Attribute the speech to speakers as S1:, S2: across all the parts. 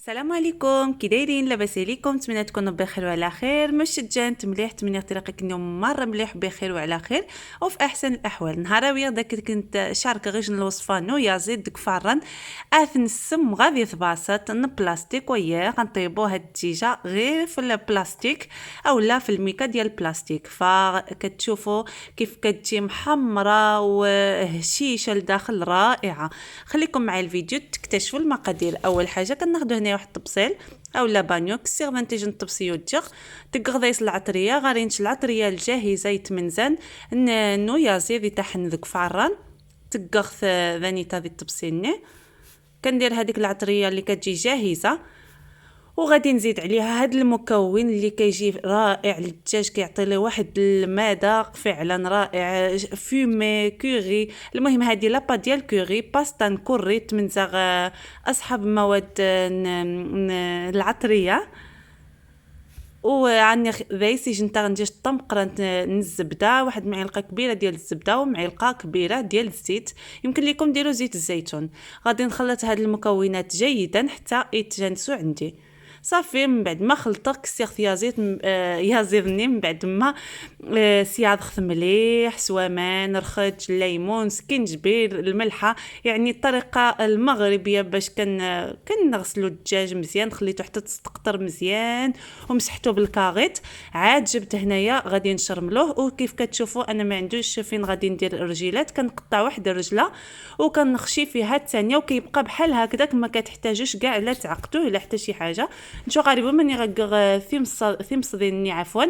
S1: السلام عليكم، كي دايرين؟ لاباس عليكم؟ نتمنى تكونوا بخير وعلى خير. مشجعت مليح، تمنى طريقك اليوم مره مليح بخير وعلى خير وفي احسن الاحوال. نهارا داك كنت شارك غير الوصفه نويا زيد دك فرن اثن السم غادي ثباسط بلاستيك وياه غنطيبوا هاد الدجاجه غير في البلاستيك اولا في الميكا ديال البلاستيك، فكتشوفوا كيف كتجي محمره وهشيشه لداخل رائعه. خليكم مع الفيديو تكتشفوا المقادير. اول حاجه كناخذوا هنا واحد الطبسيل اولا بانيو كسيغ فانتيجن طبسيو تجغ تقغضيس العطريه غارينش العطريه الجاهزه يتمنزن نويا زيدي تحن ذك فران تقغث ذانيتا ذي الطبسيل كندير هذيك العطريه اللي كتجي جاهزه وغادي نزيد عليها هاد المكون اللي كيجي رائع للدجاج، كيعطي له واحد المذاق فعلا رائع، فومي كوري. المهم هذه لابا ديال كوري باستا نكوري تمنزغ اصحاب مواد العطريه. وعني ذايسي جنتا غندير الطمقره الزبده، واحد معلقه كبيره ديال الزبده ومعلقه كبيره ديال الزيت، يمكن لكم ديروا زيت الزيتون. غادي نخلط هاد المكونات جيدا حتى يتجانسوا عندي. صافي من بعد ما خلطك كسيغ يازيت يازيرني من بعد ما سياض خث مليح سوامان رخج الليمون سكينجبير الملحه، يعني الطريقه المغربيه باش كنغسلوا الدجاج مزيان، خليته حتى تستقطر مزيان ومسحته بالكاغيط. عاد جبت هنايا غادي نشرملوه، وكيف كتشوفوا انا ما عندوش فين غادي ندير الرجيلات، كنقطع واحد الرجله وكنخشي فيها الثانيه وكيبقى بحال هكذاك، ما كتحتاجوش كاع لا تعقدوه لا حتى شي حاجه. نشو غاربو مني غقغ ثيمص ديالني عفوا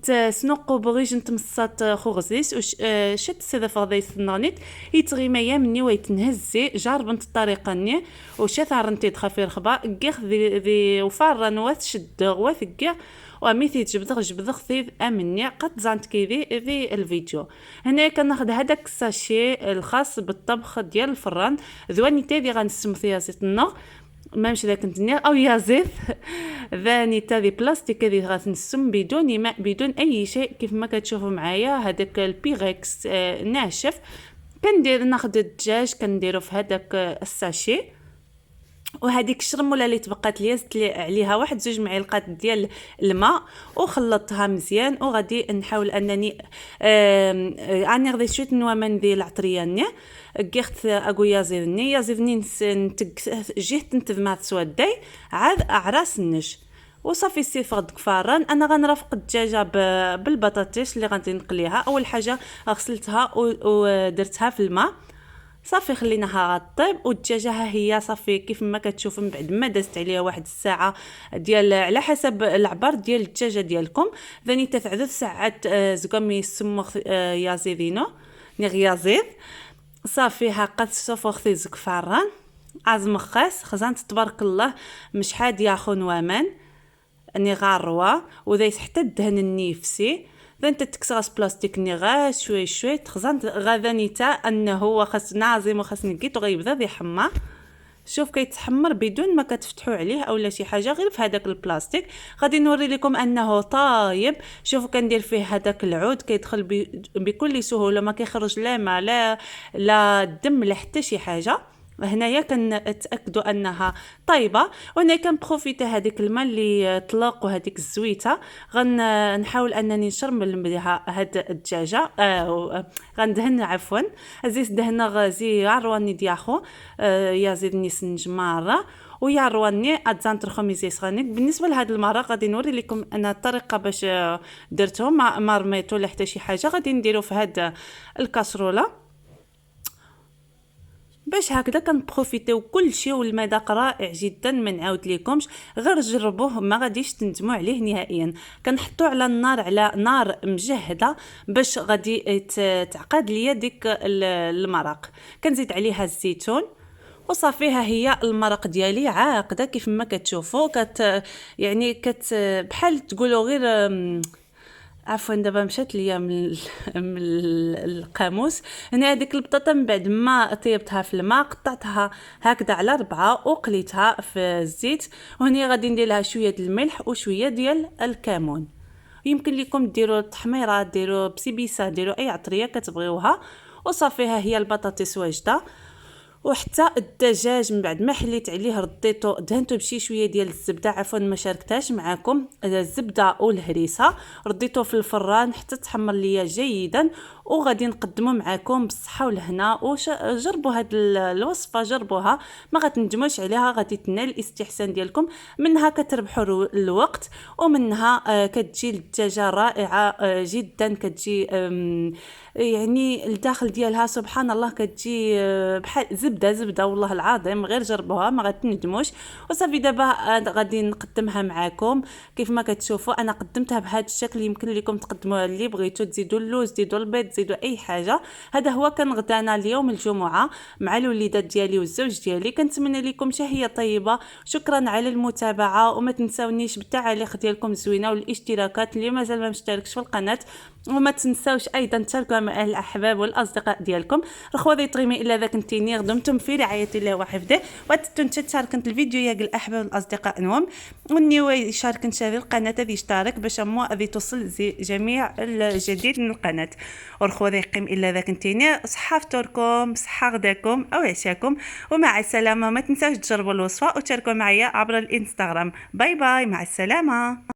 S1: تسنقو بغيج نتمصات خوغزيس وش شت سيده فضيس نغنيت يتغيما مني ويتنهزي جربت الطريقه ني وشات عرنتي دخافير خبا كيخ ذي وفارن وتشد وثقيا وميثي جبدغ ثيذ امني قد زانت كيدي في الفيديو. هنا كناخذ هذاك الساشي الخاص بالطبخ ديال الفران ذواني تيدي غنسم فيها زيت النار مامش ذاك الدنيا او يا زيت ذاني تاذي بلاستيك هذه غتنسم بدون ماء بدون اي شيء كيف ما كتشوفوا معايا. هذاك البيغكس ناشف كندير ناخذ الدجاج كنديرو في هذاك الساشي، وهذيك الشرموله اللي تبقات لي زدت لي عليها واحد 2 معالق ديال الماء وخلطتها مزيان. وغادي نحاول انني اني غادي شويه نوامن ديال العطريه كيخت اكو يازيدني جهت نتذمات سوداي عاد اعراس النش وصافي سيفغ دكفارن. انا غنرافق الدجاجه بالبطاطيش اللي غادي نقليها. اول حاجه غسلتها ودرتها في الماء صافي خليناها غطيب، والدجاجه ها هي صافي كيف ما كتشوف من بعد ما دازت عليها واحد الساعه ديال على حسب العبار ديال الدجاجه ديالكم ثاني 3 ساعات زكامي سمخ يازيدينو نغيازيد صافي هاقا سوف اختي زكفاران عزم خاص خزانت تبارك الله مش حاد ياخون وامان اني غاروا وذا حتى الدهن النيفسي انت تكسغاس بلاستيك نغاس شوي تخزنت غادانيتا انه هو خاص نازم وخاص نقيت وغيبدا يحمر. شوف كيتحمر بدون ما كتفتحوا عليه اولا شي حاجه غير في هذاك البلاستيك. غادي نوري لكم انه طايب. شوفوا كندير فيه هذاك العود كيدخل بكل سهوله، ما كيخرج لا ما لا الدم لا حتى شي حاجه. هنايا كنتاكدوا انها طيبه، وهنا كنبروفيتي هذيك الماء اللي طلق وهذيك الزويته غنحاول انني نشرمل بها هاد الدجاجه غندهن عفوا زيت دهنا غازي عرواني دياخو يا زيدني سنجماره ويا رواني ادزان ترخميزي صغانيك. بالنسبه لهاد المرق غادي نوري لكم انا الطريقه باش درتو ما رميتو لا حتى شي حاجه. غادي نديرو في هاد الكاسروله باش هكذا كنبروفيتيو كل شيء، والمذاق رائع جدا ما نعاود لكمش غير جربوه ما غاديش تندموا عليه نهائيا. كنحطو على النار على نار مجهده باش غادي تعقد ليا ديك المرق. كنزيد عليها الزيتون وصافي ها هي المرق ديالي عاقده كيف ما كتشوفوا يعني بحال تقولوا غير عفوا دابا مشات ليا من القاموس. هنا هذيك البطاطا من بعد ما طيبتها في الماء قطعتها هكذا على 4 وقليتها في الزيت، وهنا غادي ندير لها شويه ديال الملح وشويه ديال الكمون. يمكن لكم ديروا التحميره ديروا بسيبيسه ديروا اي عطريه كتبغيوها. وصافي ها هي البطاطس واجده وحتى الدجاج من بعد ما حليت عليه رديته دهنته بشي شويه ديال الزبده، عفوا ما شاركتهاش معكم الزبده والهريسه، رديته في الفران حتى تحمر ليا جيدا. وغادي نقدمه معكم بالصحه والهنا. وجربوا هاد الوصفه، جربوها ما غتندموش عليها، غادي تنال الاستحسان ديالكم. منها كتربحوا الوقت، ومنها كتجي الدجاجه رائعه جدا، كتجي يعني الداخل ديالها سبحان الله كتجي بحال زبده والله العظيم. غير جربوها ما غتندموش. وصافي دابا غادي نقدمها معكم. كيف ما كتشوفوا انا قدمتها بهذا الشكل، يمكن لكم تقدموها اللي بغيتو، تزيدوا اللوز، تزيدوا البيض، تزيدوا اي حاجه. هذا هو كان غدانا اليوم الجمعه مع الوليدات ديالي والزوج ديالي. كنتمنى لكم شهيه طيبه. شكرا على المتابعه، وما تنساونيش بالتعاليق ديالكم الزوينه والاشتراكات اللي مازال ما مشتركش في القناه. وما تنساوش ايضا تشاركوها مع الاحباب والاصدقاء ديالكم. رخوة طريمي الا ذاك نتيني غدمتم في رعايه الله وحفظه. وتنسى تشاركن الفيديو يا الاحباب والاصدقاء نوم، ونيو يشاركن شاري القناه هذه يشترك باش مو هذه توصل جميع الجديد من القناه. ورخوة يقيم الا ذاك نتيني صحه فطوركم، صحه غداكم او عشاكم، ومع السلامه. ما تنساوش تجربوا الوصفه وتشاركوا معايا عبر الانستغرام. باي باي، مع السلامه.